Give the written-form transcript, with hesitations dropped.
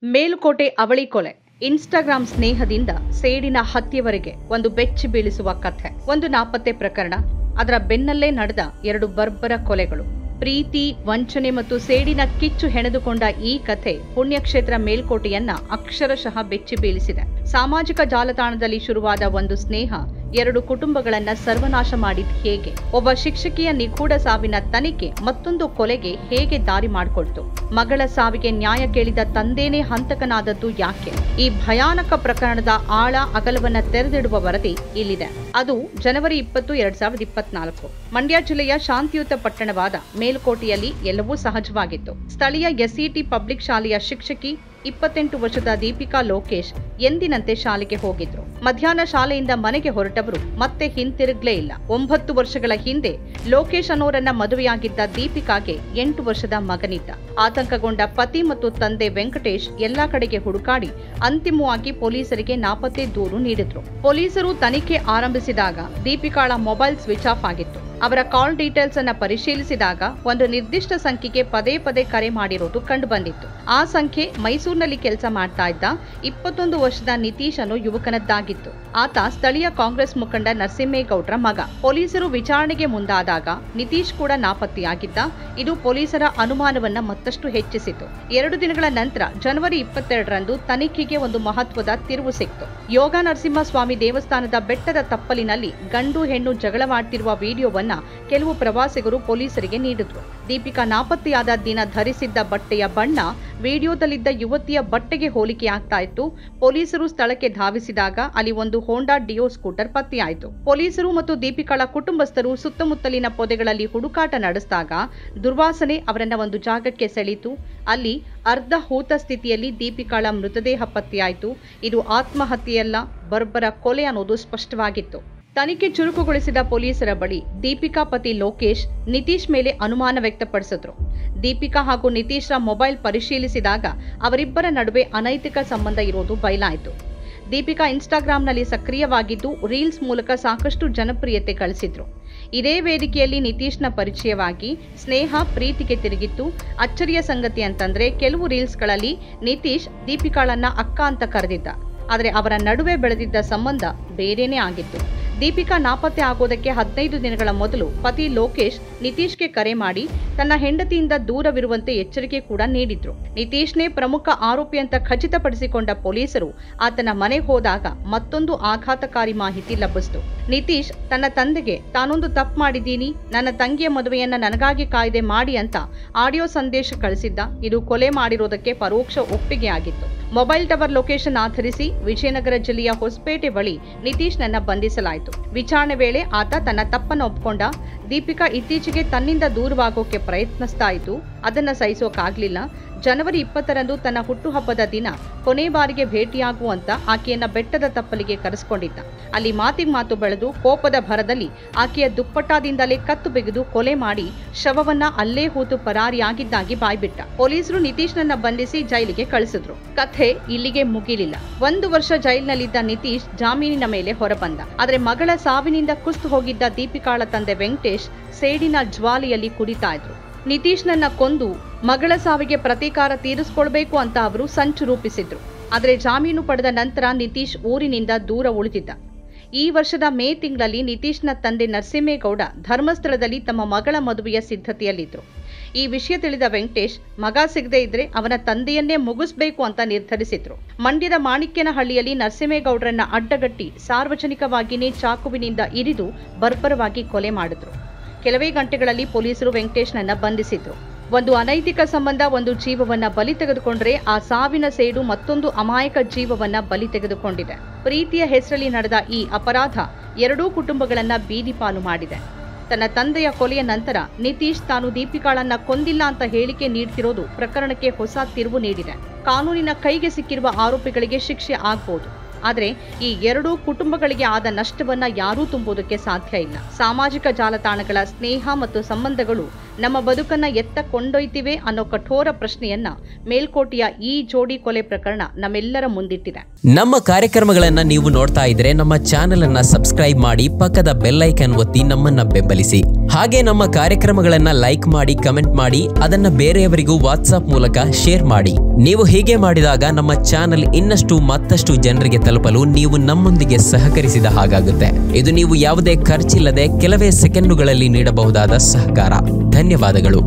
ಮೇಲುಕೋಟೆ ಅವಳಿ ಕೊಲೆ, ಇನ್ಸ್ಟಾಗ್ರಾಂ ಸ್ನೇಹದಿಂದ ಸೇಡಿನ ಹತ್ಯೆವರೆಗೆ ಒಂದು ಬೆಚ್ಚಿ ಬೀಳಿಸುವ ಕಥೆ. ಒಂದು ನಾಪತ್ತೆ ಪ್ರಕರಣ, ಅದರ ಬೆನ್ನಲ್ಲೇ ನಡೆದ 2 ಬರ್ಬರ ಕೊಲೆಗಳು. ಪ್ರೀತಿ, ವಂಚನೆ ಮತ್ತು ಸೇಡಿನ ಕಿಚ್ಚು ಹೆಣೆದುಕೊಂಡ ಈ ಕಥೆ ಪುಣ್ಯಕ್ಷೇತ್ರ ಮೇಲ್ಕೋಟೆಯನ್ನ ಅಕ್ಷರಶಃ ಬೆಚ್ಚಿ ಬೀಳಿಸಿದೆ. ಸಾಮಾಜಿಕ ಜಾಲತಾಣದಲ್ಲಿ ಶುರುವಾದ ಒಂದು ಸ್ನೇಹ 2 ಕುಟುಂಬಗಳನ್ನ ಸರ್ವನಾಶ ಮಾಡಿದ್ ಹೇಗೆ? ಒಬ್ಬ ಶಿಕ್ಷಕಿಯ ನಿಗೂಢ ಸಾವಿನ ತನಿಖೆ ಮತ್ತೊಂದು ಕೊಲೆಗೆ ಹೇಗೆ ದಾರಿ ಮಾಡಿಕೊಡ್ತು? ಮಗಳ ಸಾವಿಗೆ ನ್ಯಾಯ ಕೇಳಿದ ತಂದೆನೇ ಹಂತಕನಾದದ್ದು ಯಾಕೆ? ಈ ಭಯಾನಕ ಪ್ರಕರಣದ ಆಳ ಅಗಲವನ್ನ ತೆರೆದಿಡುವ ವರದಿ ಇಲ್ಲಿದೆ. ಅದು ಜನವರಿ 20, 2024. ಮಂಡ್ಯ ಜಿಲ್ಲೆಯ ಶಾಂತಿಯುತ ಪಟ್ಟಣವಾದ ಮೇಲುಕೋಟೆಯಲ್ಲಿ ಎಲ್ಲವೂ ಸಹಜವಾಗಿತ್ತು. ಸ್ಥಳೀಯ ಎಸ್ಇಟಿ ಪಬ್ಲಿಕ್ ಶಾಲೆಯ ಶಿಕ್ಷಕಿ 28 ವರ್ಷದ ದೀಪಿಕಾ ಲೋಕೇಶ್ ಎಂದಿನಂತೆ ಶಾಲೆಗೆ ಹೋಗಿದ್ರು. ಮಧ್ಯಾಹ್ನ ಶಾಲೆಯಿಂದ ಮನೆಗೆ ಹೊರಟವರು ಮತ್ತೆ ಹಿಂತಿರುಗ್ಲೇ ಇಲ್ಲ. 9 ವರ್ಷಗಳ ಹಿಂದೆ ಲೋಕೇಶ್ ಅನ್ನೋರನ್ನ ಮದುವೆಯಾಗಿದ್ದ ದೀಪಿಕಾಗೆ 8 ವರ್ಷದ ಮಗನಿದ್ದ. ಆತಂಕಗೊಂಡ ಪತಿ ಮತ್ತು ತಂದೆ ವೆಂಕಟೇಶ್ ಎಲ್ಲಾ ಕಡೆಗೆ ಹುಡುಕಾಡಿ ಅಂತಿಮವಾಗಿ ಪೊಲೀಸರಿಗೆ ನಾಪತ್ತೆ ದೂರು ನೀಡಿದ್ರು. ಪೊಲೀಸರು ತನಿಖೆ ಆರಂಭಿಸಿದಾಗ ದೀಪಿಕಾಳ ಮೊಬೈಲ್ ಸ್ವಿಚ್ ಆಫ್ ಆಗಿತ್ತು. ಅವರ ಕಾಲ್ ಡೀಟೇಲ್ಸ್ ಅನ್ನ ಪರಿಶೀಲಿಸಿದಾಗ ಒಂದು ನಿರ್ದಿಷ್ಟ ಸಂಖ್ಯೆಗೆ ಪದೇ ಪದೇ ಕರೆ ಮಾಡಿರೋದು ಕಂಡು ಬಂದಿತ್ತು. ಆ ಸಂಖ್ಯೆ ಮೈಸೂರಿನಲ್ಲಿ ಕೆಲಸ ಮಾಡ್ತಾ ಇದ್ದ 21 ವರ್ಷದ ನಿತೀಶ್ ಅನ್ನೋ ಯುವಕನದ್ದಾಗಿತ್ತು. ಆತ ಸ್ಥಳೀಯ ಕಾಂಗ್ರೆಸ್ ಮುಖಂಡ ನರಸಿಂಹೇಗೌಡರ ಮಗ. ಪೊಲೀಸರು ವಿಚಾರಣೆಗೆ ಮುಂದಾದಾಗ ನಿತೀಶ್ ಕೂಡ ನಾಪತ್ತೆಯಾಗಿದ್ದ. ಇದು ಪೊಲೀಸರ ಅನುಮಾನವನ್ನ ಮತ್ತಷ್ಟು ಹೆಚ್ಚಿಸಿತು. 2 ದಿನಗಳ ನಂತರ ಜನವರಿ 22ರಂದು ತನಿಖೆಗೆ ಒಂದು ಮಹತ್ವದ ತಿರುವು ಸಿಕ್ತು. ಯೋಗ ನರಸಿಂಹಸ್ವಾಮಿ ದೇವಸ್ಥಾನದ ಬೆಟ್ಟದ ತಪ್ಪಲಿನಲ್ಲಿ ಗಂಡು ಹೆಣ್ಣು ಜಗಳವಾಡ್ತಿರುವ ವಿಡಿಯೋವನ್ನ ಕೆಲವು ಪ್ರವಾಸಿಗರು ಪೊಲೀಸರಿಗೆ ನೀಡಿದ್ರು. ದೀಪಿಕಾ ನಾಪತ್ತೆಯಾದ ದಿನ ಧರಿಸಿದ್ದ ಬಟ್ಟೆಯ ಬಣ್ಣ ವಿಡಿಯೋದಲ್ಲಿದ್ದ ಯುವತಿಯ ಬಟ್ಟೆಗೆ ಹೋಲಿಕೆಯಾಗ್ತಾ ಇತ್ತು. ಪೊಲೀಸರು ಸ್ಥಳಕ್ಕೆ ಧಾವಿಸಿದಾಗ ಅಲ್ಲಿ ಒಂದು ಹೋಂಡಾ ಡಿಯೋ ಸ್ಕೂಟರ್ ಪತ್ತೆಯಾಯಿತು. ಪೊಲೀಸರು ಮತ್ತು ದೀಪಿಕಾಳ ಕುಟುಂಬಸ್ಥರು ಸುತ್ತಮುತ್ತಲಿನ ಪೊದೆಗಳಲ್ಲಿ ಹುಡುಕಾಟ ನಡೆಸಿದಾಗ ದುರ್ವಾಸನೆ ಅವರನ್ನ ಒಂದು ಜಾಗಕ್ಕೆ ಸೆಳೀತು. ಅಲ್ಲಿ ಅರ್ಧ ಹೂತ ಸ್ಥಿತಿಯಲ್ಲಿ ದೀಪಿಕಾಳ ಮೃತದೇಹ ಪತ್ತೆಯಾಯಿತು. ಇದು ಆತ್ಮಹತ್ಯೆಯಲ್ಲ, ಬರ್ಬರ ಕೊಲೆ ಅನ್ನೋದು ಸ್ಪಷ್ಟವಾಗಿತ್ತು. ತನಿಖೆ ಚುರುಕುಗೊಳಿಸಿದ ಪೊಲೀಸರ ಬಳಿ ದೀಪಿಕಾ ಪತಿ ಲೋಕೇಶ್ ನಿತೀಶ್ ಮೇಲೆ ಅನುಮಾನ ವ್ಯಕ್ತಪಡಿಸಿದ್ರು. ದೀಪಿಕಾ ಹಾಗೂ ನಿತೀಶ್ರ ಮೊಬೈಲ್ ಪರಿಶೀಲಿಸಿದಾಗ ಅವರಿಬ್ಬರ ನಡುವೆ ಅನೈತಿಕ ಸಂಬಂಧ ಇರೋದು ಬಯಲಾಯಿತು. ದೀಪಿಕಾ ಇನ್ಸ್ಟಾಗ್ರಾಂನಲ್ಲಿ ಸಕ್ರಿಯವಾಗಿದ್ದು ರೀಲ್ಸ್ ಮೂಲಕ ಸಾಕಷ್ಟು ಜನಪ್ರಿಯತೆ ಗಳಿಸಿದ್ರು. ಇದೇ ವೇದಿಕೆಯಲ್ಲಿ ನಿತೀಶ್ನ ಪರಿಚಯವಾಗಿ ಸ್ನೇಹ ಪ್ರೀತಿಗೆ ತಿರುಗಿತ್ತು. ಅಚ್ಚರಿಯ ಸಂಗತಿ ಅಂತಂದ್ರೆ ಕೆಲವು ರೀಲ್ಸ್ಗಳಲ್ಲಿ ನಿತೀಶ್ ದೀಪಿಕಾಳನ್ನ ಅಕ್ಕ ಅಂತ ಕರೆದಿದ್ದ. ಆದರೆ ಅವರ ನಡುವೆ ಬೆಳೆದಿದ್ದ ಸಂಬಂಧ ಬೇರೆನೇ ಆಗಿತ್ತು. ದೀಪಿಕಾ ನಾಪತ್ತೆ ಆಗೋದಕ್ಕೆ 15 ದಿನಗಳ ಮೊದಲು ಪತಿ ಲೋಕೇಶ್ ನಿತೀಶ್ಗೆ ಕರೆ ಮಾಡಿ ತನ್ನ ಹೆಂಡತಿಯಿಂದ ದೂರವಿರುವಂತೆ ಎಚ್ಚರಿಕೆ ಕೂಡ ನೀಡಿದ್ರು. ನಿತೀಶ್ನೇ ಪ್ರಮುಖ ಆರೋಪಿ ಅಂತ ಖಚಿತಪಡಿಸಿಕೊಂಡ ಪೊಲೀಸರು ಆತನ ಮನೆಗೆ ಹೋದಾಗ ಮತ್ತೊಂದು ಆಘಾತಕಾರಿ ಮಾಹಿತಿ ಲಭಿಸಿತು. ನಿತೀಶ್ ತನ್ನ ತಂದೆಗೆ ತಾನೊಂದು ತಪ್ಪು ಮಾಡಿದ್ದೀನಿ, ನನ್ನ ತಂಗಿಯ ಮದುವೆಯನ್ನ ನನಗಾಗಿ ಕಾಯ್ದೆ ಮಾಡಿ ಅಂತ ಆಡಿಯೋ ಸಂದೇಶ ಕಳಿಸಿದ್ದ. ಇದು ಕೊಲೆ ಮಾಡಿರೋದಕ್ಕೆ ಪರೋಕ್ಷ ಒಪ್ಪಿಗೆಯಾಗಿತ್ತು. ಮೊಬೈಲ್ ಟವರ್ ಲೊಕೇಶನ್ ಆಧರಿಸಿ ವಿಜಯನಗರ ಜಿಲ್ಲೆಯ ಹೊಸಪೇಟೆ ಬಳಿ ನಿತೀಶ್ನನ್ನ ಬಂಧಿಸಲಾಯಿತು. ವಿಚಾರಣೆ ವೇಳೆ ಆತ ತನ್ನ ತಪ್ಪನ್ನು ಒಪ್ಪಿಕೊಂಡ. ದೀಪಿಕಾ ಇತ್ತೀಚೆಗೆ ತನ್ನಿಂದ ದೂರವಾಗೋಕೆ ಪ್ರಯತ್ನಿಸ್ತಾ ಇದ್ದು ಅದನ್ನ ಸಹಿಸೋಕಾಗ್ಲಿಲ್ಲ. ಜನವರಿ 20ರಂದು ತನ್ನ ಹುಟ್ಟುಹಬ್ಬದ ದಿನ ಕೊನೆ ಬಾರಿಗೆ ಭೇಟಿಯಾಗುವಂತ ಆಕೆಯನ್ನ ಬೆಟ್ಟದ ತಪ್ಪಲಿಗೆ ಕರೆಸಿಕೊಂಡಿದ್ದ. ಅಲ್ಲಿ ಮಾತಿಗೆ ಮಾತು ಬೆಳೆದು ಕೋಪದ ಭರದಲ್ಲಿ ಆಕೆಯ ದುಪ್ಪಟ್ಟಾದಿಂದಲೇ ಕತ್ತು ಬಿಗಿದು ಕೊಲೆ ಮಾಡಿ ಶವವನ್ನ ಅಲ್ಲೇ ಹೂತು ಪರಾರಿಯಾಗಿದ್ದಾಗಿ ಬಾಯ್ಬಿಟ್ಟ. ಪೊಲೀಸರು ನಿತೀಶ್ನನ್ನ ಬಂಧಿಸಿ ಜೈಲಿಗೆ ಕಳಿಸಿದ್ರು. ಕಥೆ ಇಲ್ಲಿಗೆ ಮುಗಿಲಿಲ್ಲ. 1 ವರ್ಷ ಜೈಲಿನಲ್ಲಿದ್ದ ನಿತೀಶ್ ಜಾಮೀನಿನ ಮೇಲೆ ಹೊರಬಂದ. ಆದರೆ ಮಗಳ ಸಾವಿನಿಂದ ಕುಸ್ತು ಹೋಗಿದ್ದ ದೀಪಿಕಾಳ ತಂದೆ ವೆಂಕಟೇಶ್ ಸೇಡಿನ ಜ್ವಾಲೆಯಲ್ಲಿ ಕುಡಿತಾ ಇದ್ರು. ನಿತೀಶ್ನನ್ನ ಕೊಂದು ಮಗಳ ಸಾವಿಗೆ ಪ್ರತೀಕಾರ ತೀರಿಸಿಕೊಳ್ಬೇಕು ಅಂತ ಅವರು ಸಂಚು ರೂಪಿಸಿದ್ರು. ಆದರೆ ಜಾಮೀನು ಪಡೆದ ನಂತರ ನಿತೀಶ್ ಊರಿನಿಂದ ದೂರ ಉಳಿದಿದ್ದ. ಈ ವರ್ಷದ ಮೇ ತಿಂಗಳಲ್ಲಿ ನಿತೀಶ್ನ ತಂದೆ ನರಸಿಂಹೇಗೌಡ ಧರ್ಮಸ್ಥಳದಲ್ಲಿ ತಮ್ಮ ಮಗಳ ಮದುವೆಯ ಸಿದ್ಧತೆಯಲ್ಲಿದ್ರು. ಈ ವಿಷಯ ತಿಳಿದ ವೆಂಕಟೇಶ್ ಮಗ ಸಿಗದೇ ಇದ್ರೆ ಅವನ ತಂದೆಯನ್ನೇ ಮುಗಿಸ್ಬೇಕು ಅಂತ ನಿರ್ಧರಿಸಿದ್ರು. ಮಂಡ್ಯದ ಮಾಣಿಕ್ಯನಹಳ್ಳಿಯಲ್ಲಿ ನರಸಿಂಹೇಗೌಡರನ್ನ ಅಡ್ಡಗಟ್ಟಿ ಸಾರ್ವಜನಿಕವಾಗಿಯೇ ಚಾಕುವಿನಿಂದ ಇರಿದು ಬರ್ಬರವಾಗಿ ಕೊಲೆ ಮಾಡಿದ್ರು. ಕೆಲವೇ ಗಂಟೆಗಳಲ್ಲಿ ಪೊಲೀಸರು ವೆಂಕಟೇಶ್ನನ್ನ ಬಂಧಿಸಿದ್ರು. ಒಂದು ಅನೈತಿಕ ಸಂಬಂಧ ಒಂದು ಜೀವವನ್ನ ಬಲಿ ತೆಗೆದುಕೊಂಡ್ರೆ ಆ ಸಾವಿನ ಸೇಡು ಮತ್ತೊಂದು ಅಮಾಯಕ ಜೀವವನ್ನ ಬಲಿ ತೆಗೆದುಕೊಂಡಿದೆ. ಪ್ರೀತಿಯ ಹೆಸರಲ್ಲಿ ನಡೆದ ಈ ಅಪರಾಧ 2 ಕುಟುಂಬಗಳನ್ನ ಬೀದಿಪಾಲು ಮಾಡಿದೆ. ತನ್ನ ತಂದೆಯ ಕೊಲೆಯ ನಂತರ ನಿತೀಶ್ ತಾನು ದೀಪಿಕಾಳನ್ನ ಕೊಂದಿಲ್ಲ ಅಂತ ಹೇಳಿಕೆ ನೀಡ್ತಿರೋದು ಪ್ರಕರಣಕ್ಕೆ ಹೊಸ ತಿರುವು ನೀಡಿದೆ. ಕಾನೂನಿನ ಕೈಗೆ ಸಿಕ್ಕಿರುವ ಆರೋಪಿಗಳಿಗೆ ಶಿಕ್ಷೆ ಆಗ್ಬಹುದು. ಆದರೆ ಈ 2 ಕುಟುಂಬಗಳಿಗೆ ಆದ ನಷ್ಟವನ್ನ ಯಾರೂ ತುಂಬುವುದಕ್ಕೆ ಸಾಧ್ಯ ಇಲ್ಲ. ಸಾಮಾಜಿಕ ಜಾಲತಾಣಗಳ ಸ್ನೇಹ ಮತ್ತು ಸಂಬಂಧಗಳು ನಮ್ಮ ಬದುಕನ್ನ ಎತ್ತ ಕೊಂಡೊಯ್ತಿವೆ ಅನ್ನೋ ಕಠೋರ ಪ್ರಶ್ನೆಯನ್ನ ಮೇಲ್ಕೋಟೆಯ ಈ ಜೋಡಿ ಕೊಲೆ ಪ್ರಕರಣ ನಮ್ಮೆಲ್ಲರ ಮುಂದಿಟ್ಟಿದೆ. ನಮ್ಮ ಕಾರ್ಯಕ್ರಮಗಳನ್ನ ನೀವು ನೋಡ್ತಾ ಇದ್ರೆ ನಮ್ಮ ಚಾನೆಲ್ ಅನ್ನ ಸಬ್ಸ್ಕ್ರೈಬ್ ಮಾಡಿ, ಪಕ್ಕದ ಬೆಲ್ ಐಕಾನ್ ಒತ್ತಿ ನಮ್ಮನ್ನ ಬೆಂಬಲಿಸಿ. ಹಾಗೆ ನಮ್ಮ ಕಾರ್ಯಕ್ರಮಗಳನ್ನ ಲೈಕ್ ಮಾಡಿ, ಕಮೆಂಟ್ ಮಾಡಿ, ಅದನ್ನ ಬೇರೆಯವರಿಗೂ ವಾಟ್ಸ್ಆಪ್ ಮೂಲಕ ಶೇರ್ ಮಾಡಿ. ನೀವು ಹೀಗೆ ಮಾಡಿದಾಗ ನಮ್ಮ ಚಾನೆಲ್ ಮತ್ತಷ್ಟು ಜನರಿಗೆ ತಲುಪಲು ನೀವು ನಮ್ಮೊಂದಿಗೆ ಸಹಕರಿಸಿದ ಹಾಗಾಗುತ್ತೆ. ಇದು ನೀವು ಯಾವುದೇ ಖರ್ಚಿಲ್ಲದೆ ಕೆಲವೇ ಸೆಕೆಂಡುಗಳಲ್ಲಿ ನೀಡಬಹುದಾದ ಸಹಕಾರ. ಧನ್ಯವಾದಗಳು.